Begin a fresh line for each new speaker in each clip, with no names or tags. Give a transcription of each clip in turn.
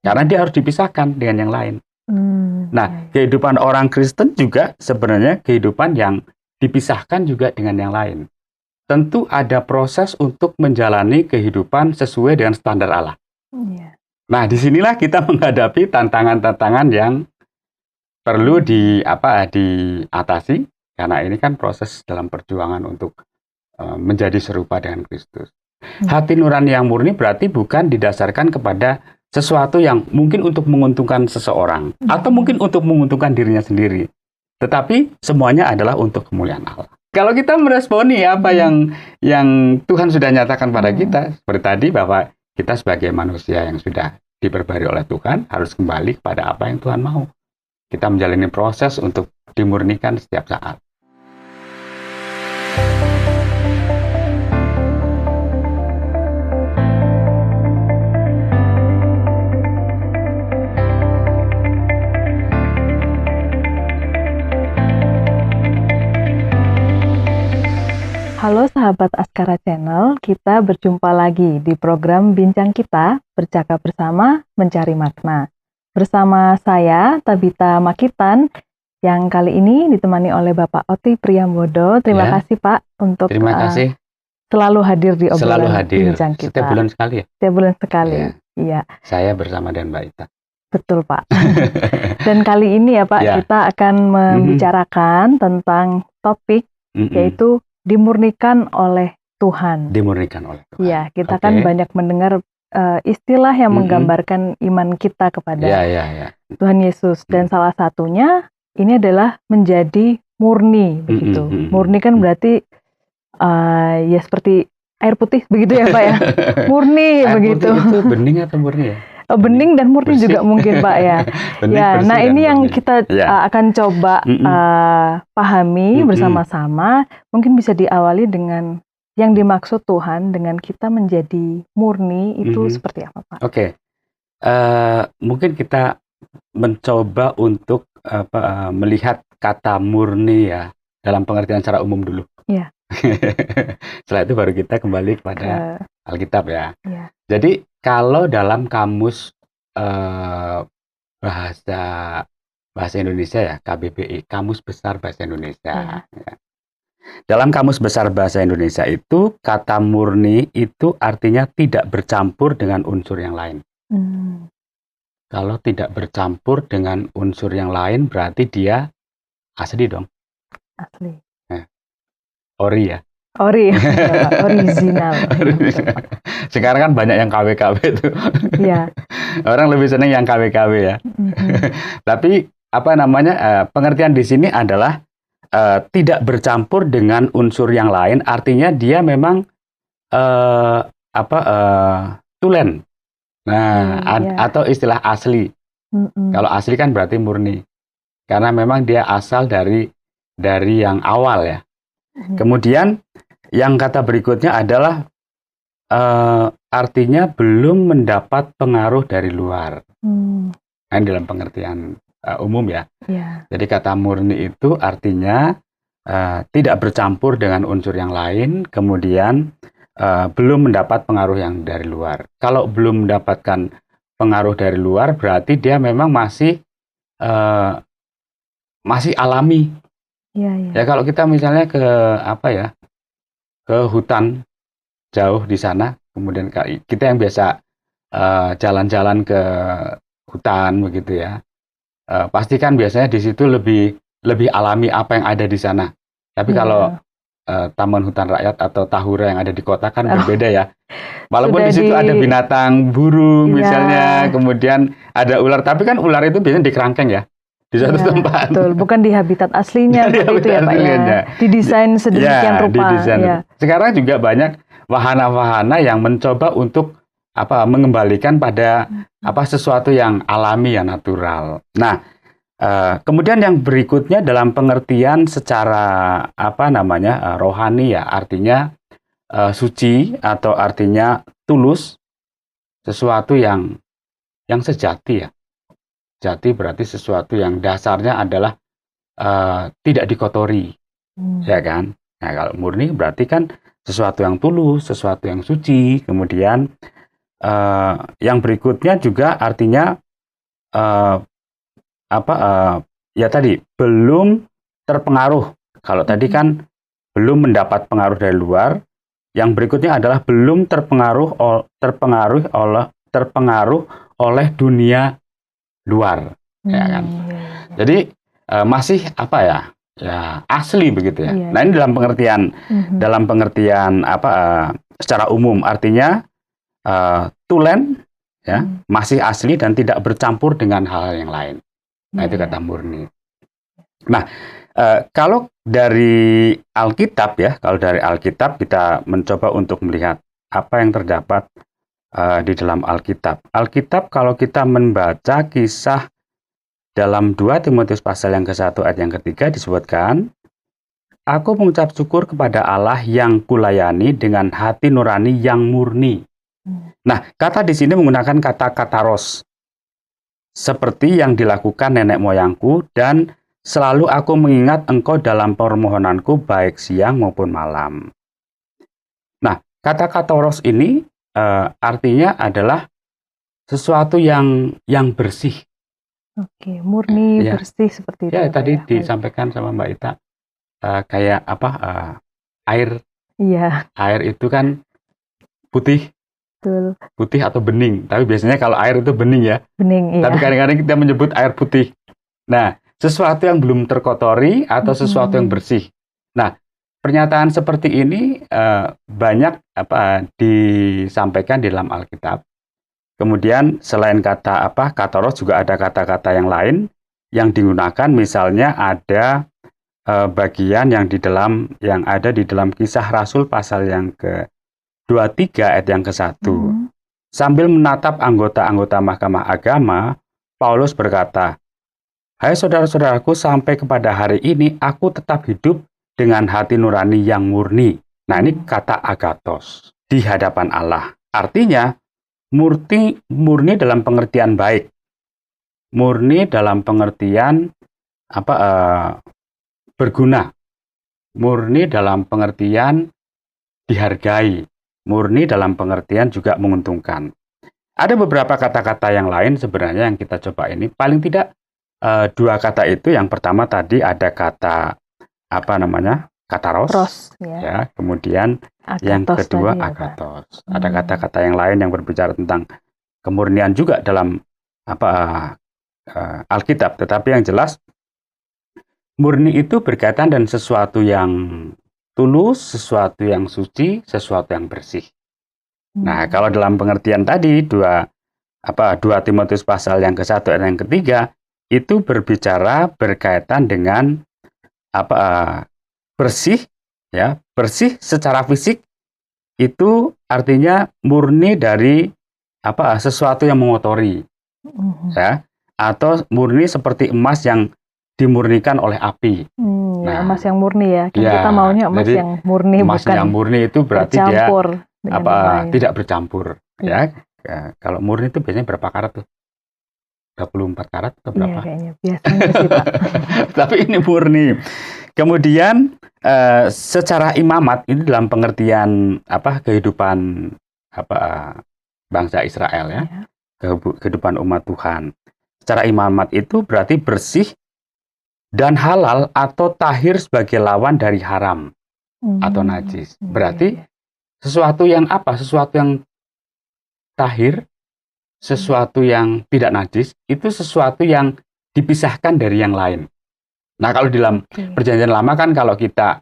Karena dia harus dipisahkan dengan yang lain. Nah,
Ya.
kehidupan orang Kristen juga sebenarnya kehidupan yang dipisahkan juga dengan yang lain. Tentu ada proses untuk menjalani kehidupan sesuai dengan standar Allah.
Ya.
Nah, disinilah kita menghadapi tantangan-tantangan yang perlu diatasi, karena ini kan proses dalam perjuangan untuk menjadi serupa dengan Kristus. Hati nurani yang murni berarti bukan didasarkan kepada sesuatu yang mungkin untuk menguntungkan seseorang atau mungkin untuk menguntungkan dirinya sendiri, tetapi semuanya adalah untuk kemuliaan Allah. Kalau kita meresponi apa yang Tuhan sudah nyatakan pada kita, seperti tadi bahwa kita sebagai manusia yang sudah diperbarui oleh Tuhan harus kembali kepada apa yang Tuhan mau. Kita menjalani proses untuk dimurnikan setiap saat.
Halo sahabat Askara Channel, kita berjumpa lagi di program Bincang Kita, bercakap bersama, mencari makna. Bersama saya, Tabita Makitan, yang kali ini ditemani oleh Bapak Oti Priyambodo. Terima kasih Pak untuk selalu hadir di obrolan Bincang Kita.
Setiap bulan sekali ya?
Setiap bulan sekali, iya.
Saya bersama dengan Mbak Ita.
Betul Pak. Dan kali ini ya Pak, kita akan membicarakan tentang topik, yaitu dimurnikan oleh Tuhan.
Dimurnikan oleh Tuhan.
Iya, kita kan banyak mendengar istilah yang menggambarkan iman kita kepada Tuhan Yesus. Dan salah satunya ini adalah menjadi murni, begitu. Murni kan berarti ya seperti air putih begitu ya Pak ya. Murni air begitu.
Putih itu bening atau murni ya?
Bening dan murni bersih juga mungkin Pak ya. Ya, nah ini yang kita akan coba pahami bersama-sama. Mungkin bisa diawali dengan yang dimaksud Tuhan dengan kita menjadi murni itu seperti apa Pak?
Oke, mungkin kita mencoba untuk melihat kata murni ya dalam pengertian secara umum dulu.
Iya.
Setelah itu baru kita kembali kepada Alkitab ya. Jadi kalau dalam kamus bahasa Indonesia ya, KBBI, Kamus Besar Bahasa Indonesia. Ya. Dalam Kamus Besar Bahasa Indonesia itu kata murni itu artinya tidak bercampur dengan unsur yang lain. Kalau tidak bercampur dengan unsur yang lain berarti dia asli dong.
Asli.
Ori ya.
Ori, original.
Sekarang kan banyak yang KW-KW itu.
Iya.
Orang lebih senang yang KW-KW ya. Tapi pengertian di sini adalah tidak bercampur dengan unsur yang lain. Artinya dia memang tulen. Nah, atau istilah asli. Kalau asli kan berarti murni. Karena memang dia asal dari yang awal ya. Kemudian yang kata berikutnya adalah artinya belum mendapat pengaruh dari luar. Nah, dalam pengertian umum ya. Jadi kata murni itu artinya tidak bercampur dengan unsur yang lain, kemudian belum mendapat pengaruh yang dari luar. Kalau belum mendapatkan pengaruh dari luar berarti dia memang masih alami. Ya kalau kita misalnya ke hutan jauh di sana, kemudian kita yang biasa jalan-jalan ke hutan begitu ya, pasti kan biasanya di situ lebih alami apa yang ada di sana. Tapi kalau Taman Hutan Rakyat atau Tahura yang ada di kota kan berbeda ya. Walaupun di situ ada binatang, burung misalnya, kemudian ada ular, tapi kan ular itu biasanya di kerangkeng ya. Di satu tempat.
Betul, bukan di habitat aslinya seperti itu ya Pak ya. Didesain sedemikian rupa.
Sekarang juga banyak wahana-wahana yang mencoba untuk mengembalikan pada sesuatu yang alami, yang natural. Nah, kemudian yang berikutnya dalam pengertian secara rohani ya, artinya suci atau artinya tulus, sesuatu yang sejati ya. Jati berarti sesuatu yang dasarnya adalah tidak dikotori, ya kan? Nah, kalau murni berarti kan sesuatu yang tulus, sesuatu yang suci, kemudian yang berikutnya juga artinya eh, ya tadi belum terpengaruh. Kalau tadi kan belum mendapat pengaruh dari luar, yang berikutnya adalah belum terpengaruh oleh dunia luar, ya kan. Jadi masih ya asli begitu ya.
Iya.
Nah, ini dalam pengertian secara umum, artinya tulen ya masih asli dan tidak bercampur dengan hal yang lain. Nah, itu kata murni. Nah, kalau dari Alkitab ya, kalau dari Alkitab kita mencoba untuk melihat apa yang terdapat di dalam Alkitab. Alkitab kalau kita membaca kisah dalam 2 Timotius pasal yang ke-1 ayat yang ketiga disebutkan, aku mengucap syukur kepada Allah yang kulayani dengan hati nurani yang murni. Nah, kata di sini menggunakan kata kataros. Seperti yang dilakukan nenek moyangku, dan selalu aku mengingat engkau dalam permohonanku baik siang maupun malam. Nah, kata kataros ini artinya adalah sesuatu yang bersih.
Oke, murni, bersih seperti itu.
Ya, tadi disampaikan sama Mbak Ita, kayak air.
Iya.
Air itu kan putih.
Betul.
Putih atau bening. Tapi biasanya kalau air itu bening ya.
Bening, iya.
Tapi kadang-kadang kita menyebut air putih. Nah, sesuatu yang belum terkotori atau sesuatu yang bersih. Nah, pernyataan seperti ini banyak disampaikan di dalam Alkitab. Kemudian selain kata kataros juga ada kata-kata yang lain yang digunakan, misalnya ada bagian yang ada di dalam Kisah Rasul pasal yang ke-23 ayat yang ke-1. Sambil menatap anggota-anggota Mahkamah Agama, Paulus berkata, hai saudara-saudaraku, sampai kepada hari ini aku tetap hidup dengan hati nurani yang murni. Nah, ini kata agathos di hadapan Allah. Artinya murni dalam pengertian baik, murni dalam pengertian berguna, murni dalam pengertian dihargai, murni dalam pengertian juga menguntungkan. Ada beberapa kata-kata yang lain sebenarnya yang kita coba ini, paling tidak dua kata itu. Yang pertama tadi ada kata kataros, ya. Kemudian agathos, yang kedua agathos. Ada kata-kata yang lain yang berbicara tentang kemurnian juga dalam Alkitab. Tetapi yang jelas murni itu berkaitan dan sesuatu yang tulus, sesuatu yang suci, sesuatu yang bersih. Nah, kalau dalam pengertian tadi 2 Timotius pasal yang ke-1 dan yang ketiga itu berbicara berkaitan dengan bersih, ya, bersih secara fisik itu artinya murni dari sesuatu yang mengotori, ya, atau murni seperti emas yang dimurnikan oleh api.
Nah, emas yang murni ya. Kita maunya emas yang murni,
emas
bukan
yang murni itu berarti dia tidak bercampur, ya. Kalau murni itu biasanya berapa karat tuh? 24 karat atau berapa?
Iya, kayaknya biasanya sih, Pak.
Tapi ini murni. Kemudian secara imamat ini dalam pengertian kehidupan bangsa Israel ya, kehidupan umat Tuhan. Secara imamat itu berarti bersih dan halal atau tahir sebagai lawan dari haram atau najis. Berarti sesuatu yang sesuatu yang tahir, sesuatu yang tidak najis, itu sesuatu yang dipisahkan dari yang lain. Nah, kalau di dalam Perjanjian Lama kan kalau kita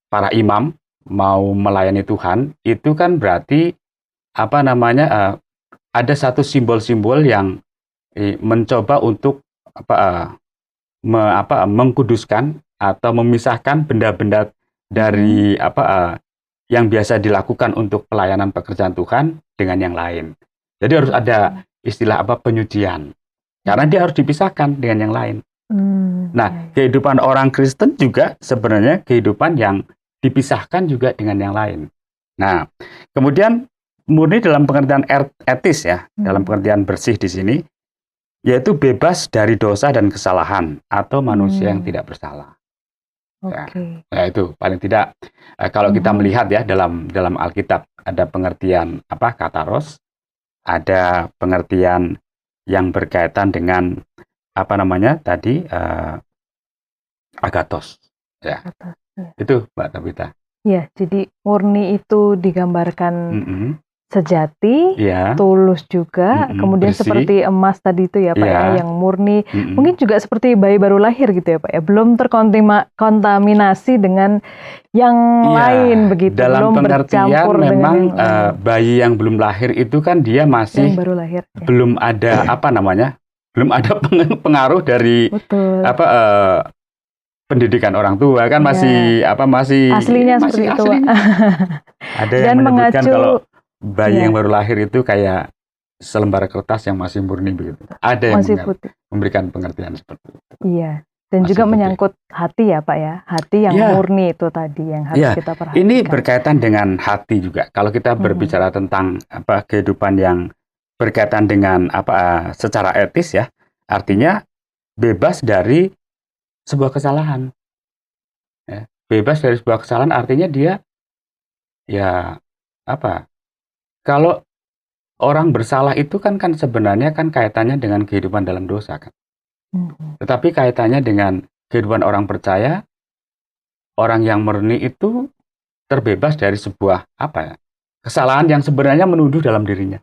para imam mau melayani Tuhan, itu kan berarti ada satu simbol-simbol yang mencoba untuk mengkuduskan atau memisahkan benda-benda dari yang biasa dilakukan untuk pelayanan pekerjaan Tuhan dengan yang lain. Jadi harus ada istilah penyucian. Karena dia harus dipisahkan dengan yang lain. Nah, kehidupan orang Kristen juga sebenarnya kehidupan yang dipisahkan juga dengan yang lain. Nah, kemudian murni dalam pengertian etis ya, dalam pengertian bersih di sini, yaitu bebas dari dosa dan kesalahan atau manusia yang tidak bersalah.
Oke.
Ya itu paling tidak kalau kita
Mhm.
melihat ya dalam Alkitab ada pengertian apa kataros, ada pengertian yang berkaitan dengan apa namanya tadi agathos. Ya,
Atas, ya.
itu Mbak Tabita.
Iya, jadi murni itu digambarkan
Mhm.
sejati,
Iya,
tulus juga, kemudian
bersih.
seperti emas tadi itu ya Pak ya,
Iya.
yang murni.
Mhm.
Mungkin juga seperti bayi baru lahir gitu ya Pak ya, belum terkontaminasi dengan yang
Iya,
lain begitu,
dalam
belum
pengertian
bercampur dengan
memang
yang lain,
bayi yang belum lahir itu kan dia
yang
masih
baru lahir ya.
belum ada apa namanya, belum ada pengaruh dari
Betul,
apa pendidikan orang tua kan
iya.
masih apa masih
Aslinya
masih
seperti itu Pak.
aslinya. Ada yang
Dan
menyebutkan
mengacu,
kalau bayi
ya,
yang baru lahir itu kayak selembar kertas yang masih murni begitu. Ada yang
masih putih.
memberikan pengertian seperti itu.
Iya, dan
Masih
juga
putih.
menyangkut hati ya Pak ya, hati yang
Iya.
murni itu tadi yang harus
Ya,
kita perhatikan.
ini berkaitan dengan hati juga. Kalau kita
Mhm.
berbicara tentang apa kehidupan yang berkaitan dengan apa secara etis ya, artinya bebas dari sebuah kesalahan. Ya. Bebas dari sebuah kesalahan artinya dia ya apa? Kalau orang bersalah itu kan sebenarnya kan kaitannya dengan kehidupan dalam dosa kan.
Mhm.
Tetapi kaitannya dengan kehidupan orang percaya, orang yang murni itu terbebas dari sebuah apa ya? Kesalahan yang sebenarnya menuduh dalam dirinya.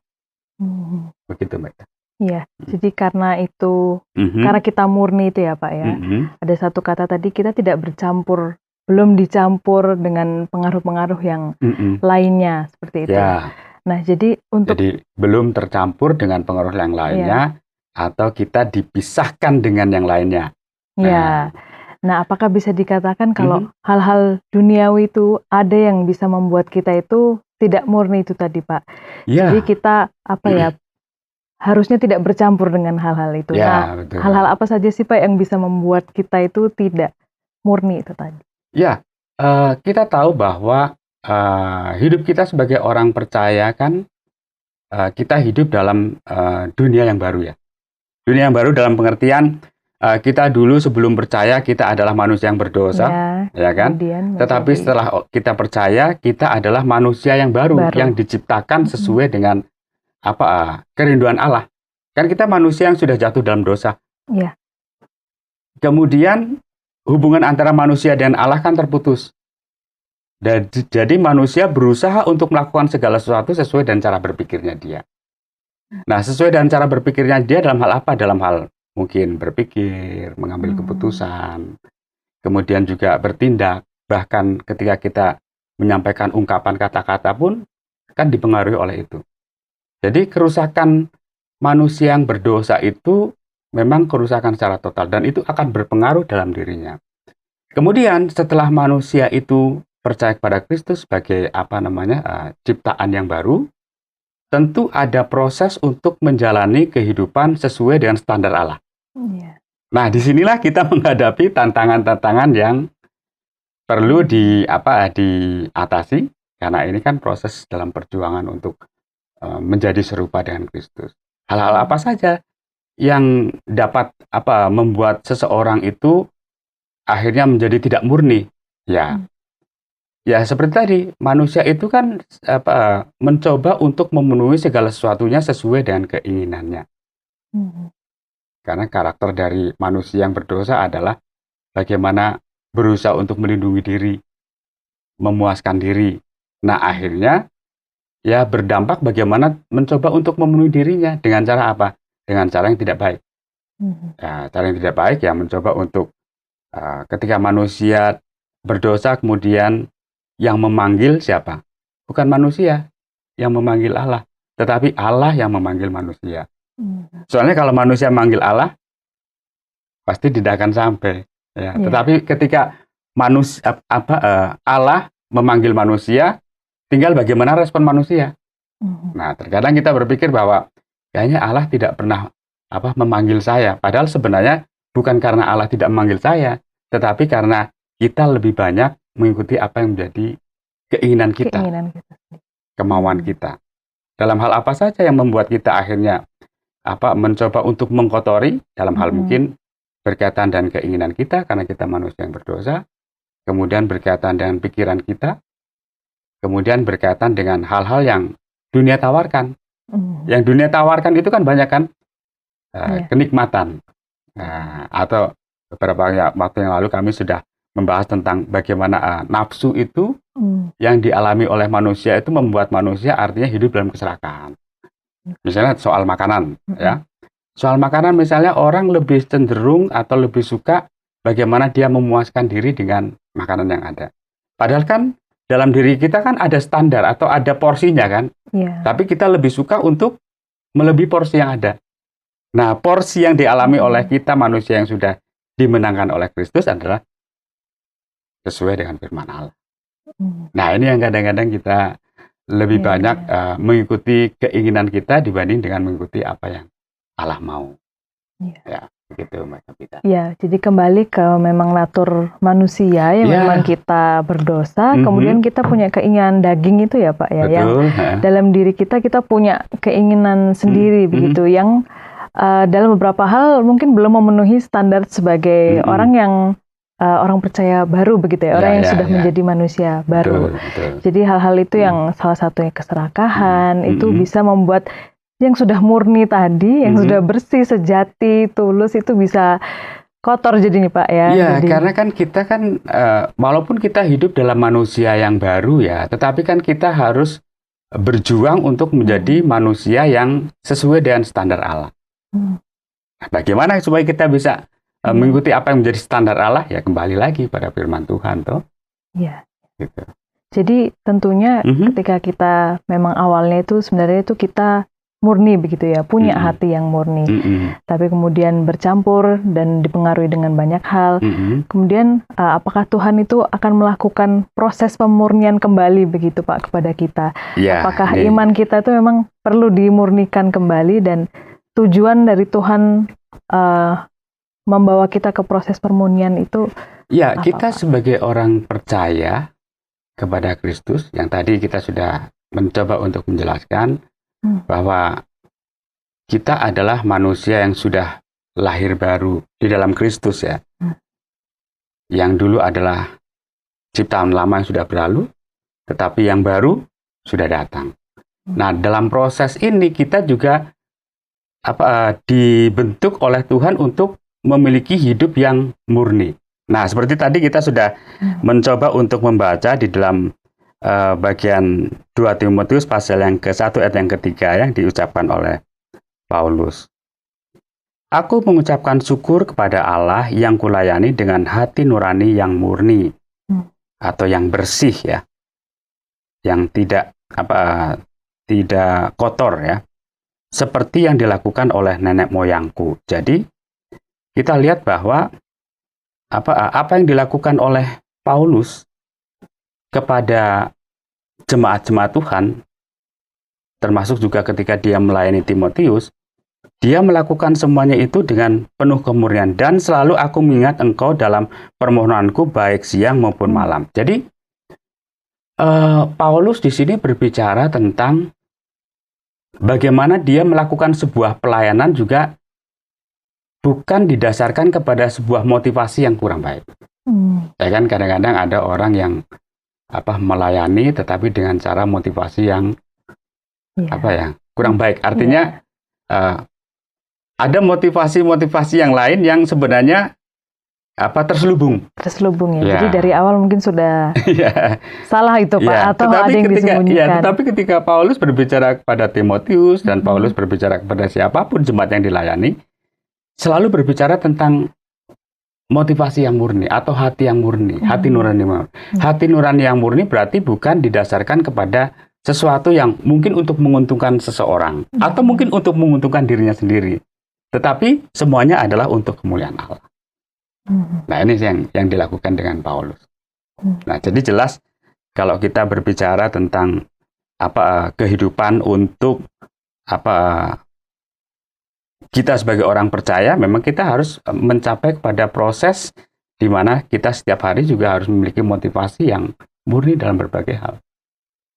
Mhm.
Begitu, Mbak.
Iya, jadi karena itu,
Mhm.
karena kita murni itu ya Pak ya,
Mhm.
ada satu kata tadi kita tidak bercampur, belum dicampur dengan pengaruh-pengaruh yang
Mhm.
lainnya seperti itu.
Ya,
Nah, jadi untuk
jadi belum tercampur dengan pengaruh yang lainnya atau kita dipisahkan dengan yang lainnya.
ya, nah apakah bisa dikatakan kalau
Mhm.
hal-hal duniawi itu ada yang bisa membuat kita itu tidak murni itu tadi Pak? Jadi
Ya,
kita apa ya, harusnya tidak bercampur dengan hal-hal itu.
ya
Nah,
betul.
hal-hal apa saja sih Pak yang bisa membuat kita itu tidak murni itu tadi?
Ya, kita tahu bahwa hidup kita sebagai orang percaya kan kita hidup dalam dunia yang baru ya. Dunia yang baru dalam pengertian kita dulu sebelum percaya kita adalah manusia yang berdosa, ya kan?
Kemudian
Tetapi
menjadi
setelah kita percaya kita adalah manusia yang baru. Yang diciptakan sesuai dengan apa kerinduan Allah. Kan kita manusia yang sudah jatuh dalam dosa.
Iya.
Kemudian hubungan antara manusia dan Allah kan terputus. Jadi manusia berusaha untuk melakukan segala sesuatu sesuai dengan cara berpikirnya dia. Nah, sesuai dengan cara berpikirnya dia dalam hal apa? Dalam hal mungkin berpikir, mengambil keputusan, kemudian juga bertindak. Bahkan ketika kita menyampaikan ungkapan kata-kata pun kan dipengaruhi oleh itu. Jadi kerusakan manusia yang berdosa itu memang kerusakan secara total dan itu akan berpengaruh dalam dirinya. Kemudian setelah manusia itu percaya kepada Kristus sebagai apa namanya ciptaan yang baru, tentu ada proses untuk menjalani kehidupan sesuai dengan standar Allah.
Iya.
Nah, disinilah kita menghadapi tantangan-tantangan yang perlu diatasi karena ini kan proses dalam perjuangan untuk menjadi serupa dengan Kristus. Hal-hal apa saja yang dapat membuat seseorang itu akhirnya menjadi tidak murni? Ya seperti tadi, manusia itu kan mencoba untuk memenuhi segala sesuatunya sesuai dengan keinginannya. Karena karakter dari manusia yang berdosa adalah bagaimana berusaha untuk melindungi diri, memuaskan diri. Nah, akhirnya ya berdampak bagaimana mencoba untuk memenuhi dirinya dengan cara apa? Dengan cara yang tidak baik. Ya, cara yang tidak baik ya mencoba untuk ketika manusia berdosa kemudian yang memanggil siapa? Bukan manusia yang memanggil Allah, tetapi Allah yang memanggil manusia. Soalnya kalau manusia memanggil Allah, pasti tidak akan sampai. Ya. Tetapi ketika Allah memanggil manusia, tinggal bagaimana respon manusia. Nah, terkadang kita berpikir bahwa kayaknya Allah tidak pernah memanggil saya. Padahal sebenarnya bukan karena Allah tidak memanggil saya, tetapi karena kita lebih banyak mengikuti apa yang menjadi keinginan kita, kemauan kita. Dalam hal apa saja yang membuat kita akhirnya mencoba untuk mengkotori, dalam hal mungkin berkaitan dan keinginan kita karena kita manusia yang berdosa, kemudian berkaitan dengan pikiran kita, kemudian berkaitan dengan hal-hal yang dunia tawarkan. Yang dunia tawarkan itu kan banyak kan kenikmatan. Atau beberapa waktu yang lalu kami sudah membahas tentang bagaimana nafsu itu yang dialami oleh manusia itu membuat manusia artinya hidup dalam keserakahan. Misalnya soal makanan, ya. Soal makanan misalnya orang lebih cenderung atau lebih suka bagaimana dia memuaskan diri dengan makanan yang ada. Padahal kan dalam diri kita kan ada standar atau ada porsinya kan. Tapi kita lebih suka untuk melebihi porsi yang ada. Nah, porsi yang dialami oleh kita manusia yang sudah dimenangkan oleh Kristus adalah sesuai dengan firman Allah. Nah, ini yang kadang-kadang kita lebih banyak mengikuti keinginan kita dibanding dengan mengikuti apa yang Allah mau. Ya, begitu Mbak Tabita.
Ya, jadi kembali ke memang natur manusia yang memang kita berdosa, kemudian kita punya keinginan daging itu ya Pak ya,
Betul,
yang dalam diri kita punya keinginan sendiri begitu, yang dalam beberapa hal mungkin belum memenuhi standar sebagai orang yang orang percaya baru begitu ya, orang yang sudah menjadi manusia baru.
Betul.
Jadi hal-hal itu yang salah satunya keserakahan itu bisa membuat yang sudah murni tadi, yang sudah bersih, sejati, tulus itu bisa kotor jadinya Pak ya.
Iya, karena kan kita kan walaupun kita hidup dalam manusia yang baru ya, tetapi kan kita harus berjuang untuk menjadi manusia yang sesuai dengan standar Allah. Bagaimana supaya kita bisa mengikuti apa yang menjadi standar Allah? Ya kembali lagi pada firman Tuhan toh.
Iya.
Gitu.
Jadi tentunya ketika kita memang awalnya itu sebenarnya itu kita murni begitu ya, punya hati yang murni. Tapi kemudian bercampur dan dipengaruhi dengan banyak hal. Kemudian apakah Tuhan itu akan melakukan proses pemurnian kembali begitu Pak kepada kita?
Ya,
apakah iman kita itu memang perlu dimurnikan kembali, dan tujuan dari Tuhan membawa kita ke proses permurnian itu?
Ya, kita sebagai orang percaya kepada Kristus, yang tadi kita sudah mencoba untuk menjelaskan bahwa kita adalah manusia yang sudah lahir baru di dalam Kristus ya. Yang dulu adalah ciptaan lama yang sudah berlalu, tetapi yang baru sudah datang. Nah, dalam proses ini kita juga dibentuk oleh Tuhan untuk memiliki hidup yang murni. Nah, seperti tadi kita sudah mencoba untuk membaca di dalam bagian 2 Timotius pasal yang ke-1 ayat yang ketiga yang diucapkan oleh Paulus. Aku mengucapkan syukur kepada Allah yang kulayani dengan hati nurani yang murni atau yang bersih ya, yang tidak kotor ya, seperti yang dilakukan oleh nenek moyangku. Jadi kita lihat bahwa apa yang dilakukan oleh Paulus kepada jemaat-jemaat Tuhan, termasuk juga ketika dia melayani Timotius, dia melakukan semuanya itu dengan penuh kemurnian. Dan selalu aku mengingat engkau dalam permohonanku baik siang maupun malam. Jadi Paulus di sini berbicara tentang bagaimana dia melakukan sebuah pelayanan juga bukan didasarkan kepada sebuah motivasi yang kurang baik. Ya kan, kadang-kadang ada orang yang melayani tetapi dengan cara motivasi yang kurang baik. Artinya ada motivasi-motivasi yang lain yang sebenarnya terselubung ya.
Jadi dari awal mungkin sudah salah itu Pak, atau ada yang disembunyikan.
Tetapi ketika Paulus berbicara kepada Timotius dan Paulus berbicara kepada siapapun jemaat yang dilayani, selalu berbicara tentang motivasi yang murni atau hati yang murni, hati nurani. Hati nurani yang murni berarti bukan didasarkan kepada sesuatu yang mungkin untuk menguntungkan seseorang atau mungkin untuk menguntungkan dirinya sendiri, tetapi semuanya adalah untuk kemuliaan Allah. Nah, ini yang dilakukan dengan Paulus. Nah, jadi jelas kalau kita berbicara tentang kehidupan untuk kita sebagai orang percaya, memang kita harus mencapai kepada proses di mana kita setiap hari juga harus memiliki motivasi yang murni dalam berbagai hal.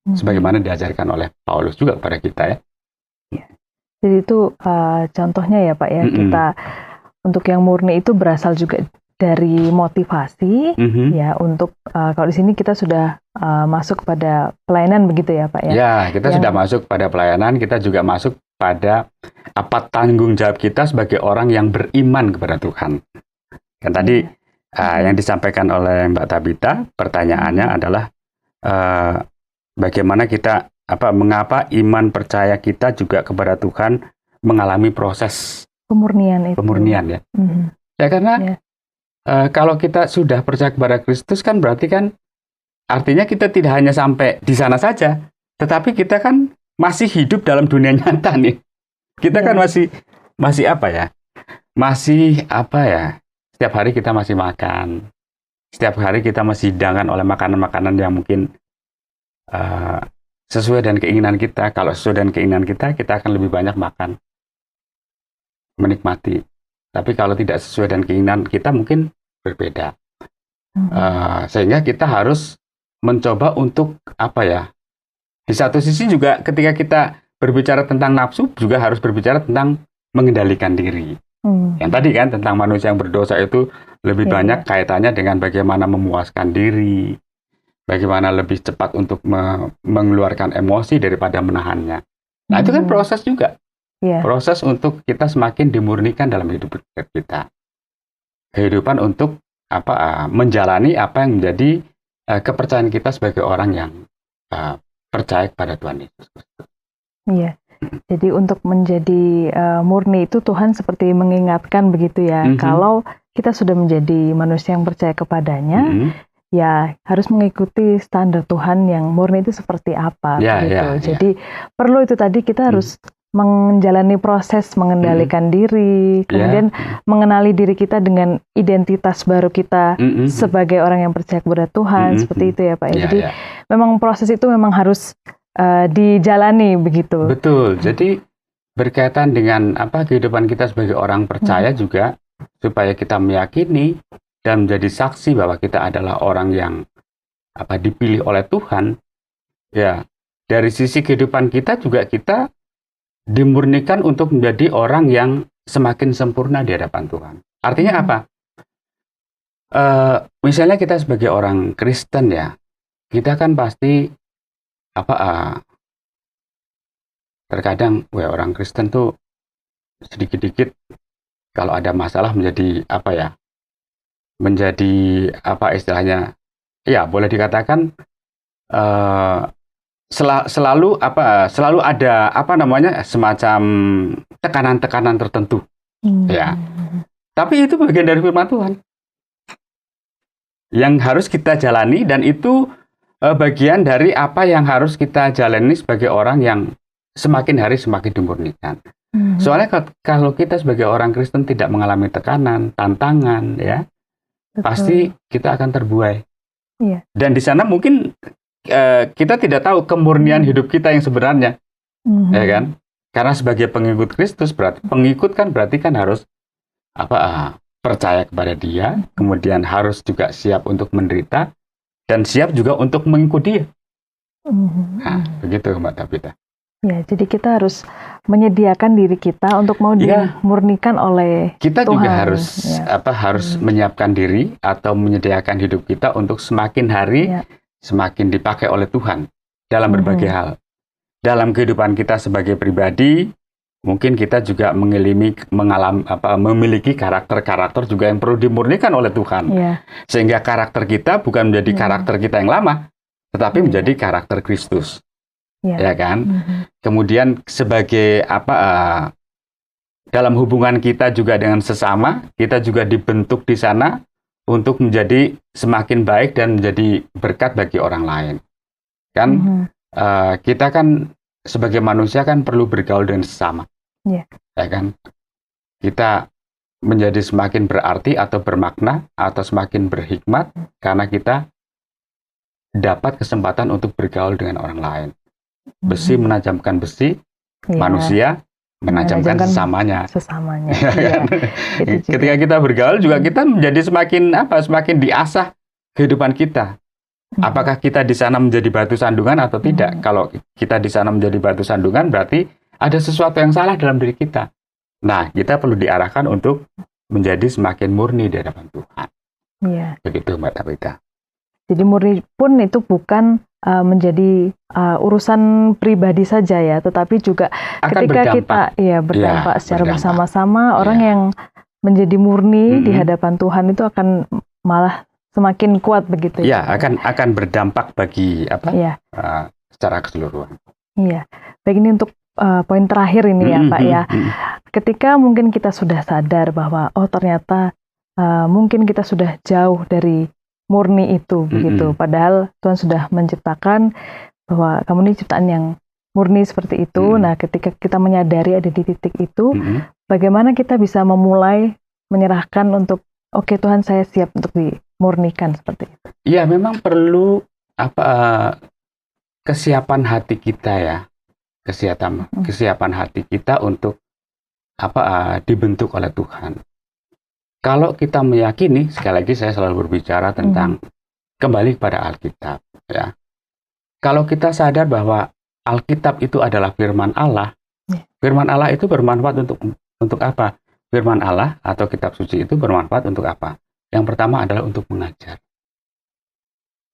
Sebagaimana diajarkan oleh Paulus juga kepada kita ya. Jadi
itu contohnya ya Pak ya, kita untuk yang murni itu berasal juga dari motivasi
Mhm.
ya untuk kalau di sini kita sudah masuk pada pelayanan begitu ya Pak ya.
Ya, kita
Yang-
sudah masuk pada pelayanan, kita juga masuk pada apa tanggung jawab kita sebagai orang yang beriman kepada Tuhan. Kan tadi yang disampaikan oleh Mbak Tabita, pertanyaannya adalah bagaimana kita mengapa iman percaya kita juga kepada Tuhan mengalami proses
Pemurnian itu.
pemurnian ya.
Mhm.
Ya karena
Ya.
kalau kita sudah percaya kepada Kristus kan berarti kan artinya kita tidak hanya sampai di sana saja, tetapi kita kan masih hidup dalam dunia nyata nih. Kita kan masih apa ya? Masih apa ya? Setiap hari kita masih makan. Setiap hari kita masih hidangkan oleh makanan-makanan yang mungkin sesuai dengan keinginan kita. Kalau sesuai dengan keinginan kita akan lebih banyak makan, menikmati. Tapi kalau tidak sesuai dengan keinginan kita mungkin berbeda. Sehingga kita harus mencoba untuk apa ya? Di satu sisi juga ketika kita berbicara tentang nafsu juga harus berbicara tentang mengendalikan diri. Yang tadi kan tentang manusia yang berdosa itu lebih banyak kaitannya dengan bagaimana memuaskan diri, bagaimana lebih cepat untuk mengeluarkan emosi daripada menahannya. Nah itu kan proses juga. Proses untuk kita semakin dimurnikan dalam hidup kita. Kehidupan untuk menjalani apa yang menjadi kepercayaan kita sebagai orang yang percaya kepada Tuhan Yesus Kristus. Iya.
Jadi untuk menjadi murni itu Tuhan seperti mengingatkan begitu ya. Kalau kita sudah menjadi manusia yang percaya kepadanya, ya harus mengikuti standar Tuhan yang murni itu seperti apa gitu. Jadi perlu itu tadi kita harus menjalani proses mengendalikan diri, kemudian mengenali diri kita dengan identitas baru kita sebagai orang yang percaya kepada Tuhan, seperti itu ya Pak. Jadi memang proses itu memang harus dijalani begitu.
Betul. Jadi berkaitan dengan kehidupan kita sebagai orang percaya juga supaya kita meyakini dan menjadi saksi bahwa kita adalah orang yang dipilih oleh Tuhan. Ya, dari sisi kehidupan kita juga kita dimurnikan untuk menjadi orang yang semakin sempurna di hadapan Tuhan. Artinya apa? Misalnya kita sebagai orang Kristen ya, kita kan pasti terkadang orang Kristen tuh sedikit-dikit kalau ada masalah menjadi menjadi istilahnya ya boleh dikatakan selalu ada semacam tekanan-tekanan tertentu ya. Tapi itu bagian dari firman Tuhan yang harus kita jalani, dan itu bagian dari apa yang harus kita jalani sebagai orang yang semakin hari semakin dimurnikan. Soalnya kalau kita sebagai orang Kristen tidak mengalami tekanan, tantangan ya, pasti kita akan terbuai. Dan di sana mungkin kita tidak tahu kemurnian hidup kita yang sebenarnya, ya kan? Karena sebagai pengikut Kristus pengikut kan berarti kan harus percaya kepada Dia, kemudian harus juga siap untuk menderita dan siap juga untuk mengikuti Dia. Nah, begitu Mbak Tabita.
Ya, jadi kita harus menyediakan diri kita untuk mau dimurnikan oleh
kita
Tuhan.
Juga harus menyiapkan diri atau menyediakan hidup kita untuk semakin hari semakin dipakai oleh Tuhan dalam berbagai hal. Dalam kehidupan kita sebagai pribadi, mungkin kita juga memiliki karakter-karakter juga yang perlu dimurnikan oleh Tuhan. Sehingga karakter kita bukan menjadi karakter kita yang lama, tetapi menjadi karakter Kristus. Ya kan? Kemudian sebagai dalam hubungan kita juga dengan sesama, kita juga dibentuk di sana untuk menjadi semakin baik dan menjadi berkat bagi orang lain. Kan kita kan sebagai manusia kan perlu bergaul dengan sesama. Ya kan? Kita menjadi semakin berarti atau bermakna atau semakin berhikmat karena kita dapat kesempatan untuk bergaul dengan orang lain. Besi menajamkan besi, manusia menajamkan sesamanya.
Ya,
ketika kita bergaul juga kita menjadi semakin diasah kehidupan kita. Apakah kita di sana menjadi batu sandungan atau tidak? Kalau kita di sana menjadi batu sandungan berarti ada sesuatu yang salah dalam diri kita. Nah, kita perlu diarahkan untuk menjadi semakin murni di hadapan Tuhan.
Iya.
Begitu Mbak Tabita.
Jadi murni pun itu bukan menjadi urusan pribadi saja ya, tetapi juga
Akan
ketika
berdampak.
kita berdampak secara
berdampak.
bersama-sama, orang yang menjadi murni di hadapan Tuhan itu akan malah semakin kuat begitu
ya. Akan berdampak bagi secara keseluruhan.
Iya. Baik, ini untuk poin terakhir ini ya Pak ya. Ketika mungkin kita sudah sadar bahwa ternyata mungkin kita sudah jauh dari murni itu begitu. Padahal Tuhan sudah menciptakan bahwa kamu ini ciptaan yang murni seperti itu. Nah, ketika kita menyadari ada di titik itu, bagaimana kita bisa memulai menyerahkan untuk oke Tuhan, saya siap untuk dimurnikan seperti itu.
Iya, memang perlu kesiapan hati kita ya. Kesiapan hati kita untuk dibentuk oleh Tuhan. Kalau kita meyakini, sekali lagi saya selalu berbicara tentang kembali kepada Alkitab ya. Kalau kita sadar bahwa Alkitab itu adalah firman Allah, firman Allah itu bermanfaat untuk apa? Firman Allah atau kitab suci itu bermanfaat untuk apa? Yang pertama adalah untuk mengajar.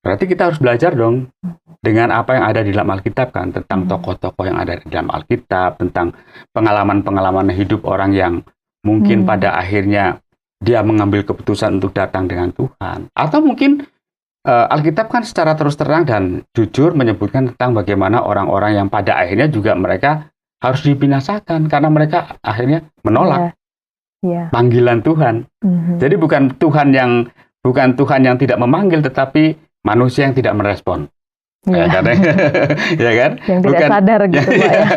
Berarti kita harus belajar dong dengan apa yang ada di dalam Alkitab kan, tentang tokoh-tokoh yang ada di dalam Alkitab, tentang pengalaman-pengalaman hidup orang yang mungkin pada akhirnya dia mengambil keputusan untuk datang dengan Tuhan. Atau mungkin Alkitab kan secara terus terang dan jujur menyebutkan tentang bagaimana orang-orang yang pada akhirnya juga mereka harus dibinasakan karena mereka akhirnya menolak panggilan Tuhan. Jadi bukan Tuhan yang tidak memanggil, tetapi manusia yang tidak merespon. Ya kan?
Yang tidak sadar gitu Pak ya.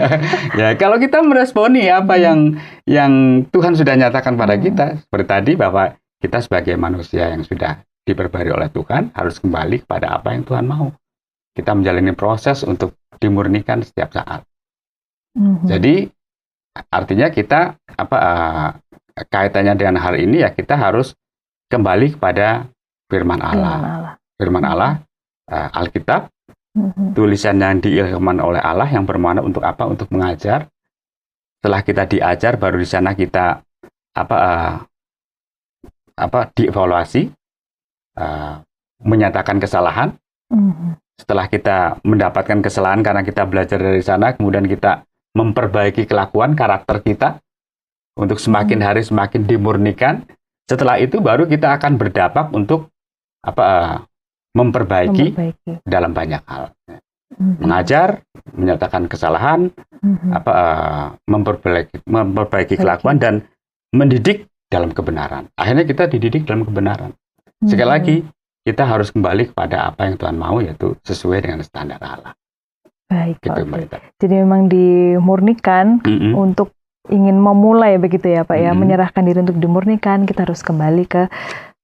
Ya, kalau kita meresponi apa yang Tuhan sudah nyatakan pada kita, seperti tadi bahwa kita sebagai manusia yang sudah diperbarui oleh Tuhan harus kembali kepada apa yang Tuhan mau. Kita menjalani proses untuk dimurnikan setiap saat. Jadi artinya kita kaitannya dengan hal ini ya, kita harus kembali kepada firman Allah. Firman Allah, Alkitab, tulisan yang diilhamkan oleh Allah yang bermakna untuk apa? Untuk mengajar. Setelah kita diajar, baru di sana kita dievaluasi, menyatakan kesalahan. Setelah kita mendapatkan kesalahan karena kita belajar dari sana, kemudian kita memperbaiki kelakuan karakter kita untuk semakin hari semakin dimurnikan. Setelah itu baru kita akan berdampak untuk memperbaiki dalam banyak hal. Mengajar, menyatakan kesalahan, memperbaiki kelakuan dan mendidik dalam kebenaran. Akhirnya kita dididik dalam kebenaran. Sekali lagi, kita harus kembali kepada apa yang Tuhan mau, yaitu sesuai dengan standar Allah.
Baik, gitu, jadi memang dimurnikan untuk ingin memulai begitu ya Pak ya, menyerahkan diri untuk dimurnikan, kita harus kembali ke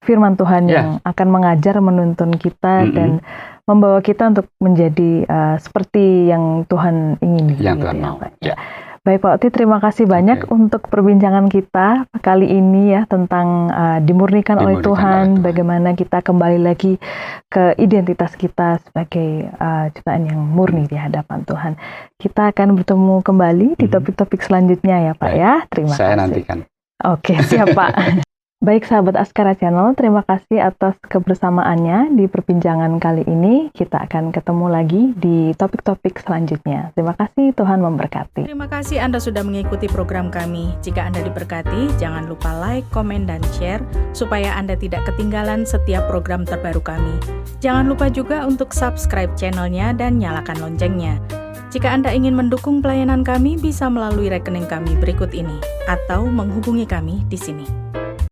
firman Tuhan yang akan mengajar, menuntun kita dan membawa kita untuk menjadi seperti yang Tuhan ingini.
Yang
gitu
Tuhan
ya,
mau.
Pak. Ya. Baik Pak Oti, terima kasih banyak untuk perbincangan kita kali ini ya tentang dimurnikan oleh Tuhan, bagaimana kita kembali lagi ke identitas kita sebagai ciptaan yang murni di hadapan Tuhan. Kita akan bertemu kembali di topik-topik selanjutnya ya Pak ya. Terima kasih.
Saya nantikan.
Oke, siap Pak. Baik sahabat Askara Channel, terima kasih atas kebersamaannya di perbincangan kali ini. Kita akan ketemu lagi di topik-topik selanjutnya. Terima kasih, Tuhan memberkati.
Terima kasih Anda sudah mengikuti program kami. Jika Anda diberkati, jangan lupa like, komen, dan share supaya Anda tidak ketinggalan setiap program terbaru kami. Jangan lupa juga untuk subscribe channelnya dan nyalakan loncengnya. Jika Anda ingin mendukung pelayanan kami, bisa melalui rekening kami berikut ini atau menghubungi kami di sini.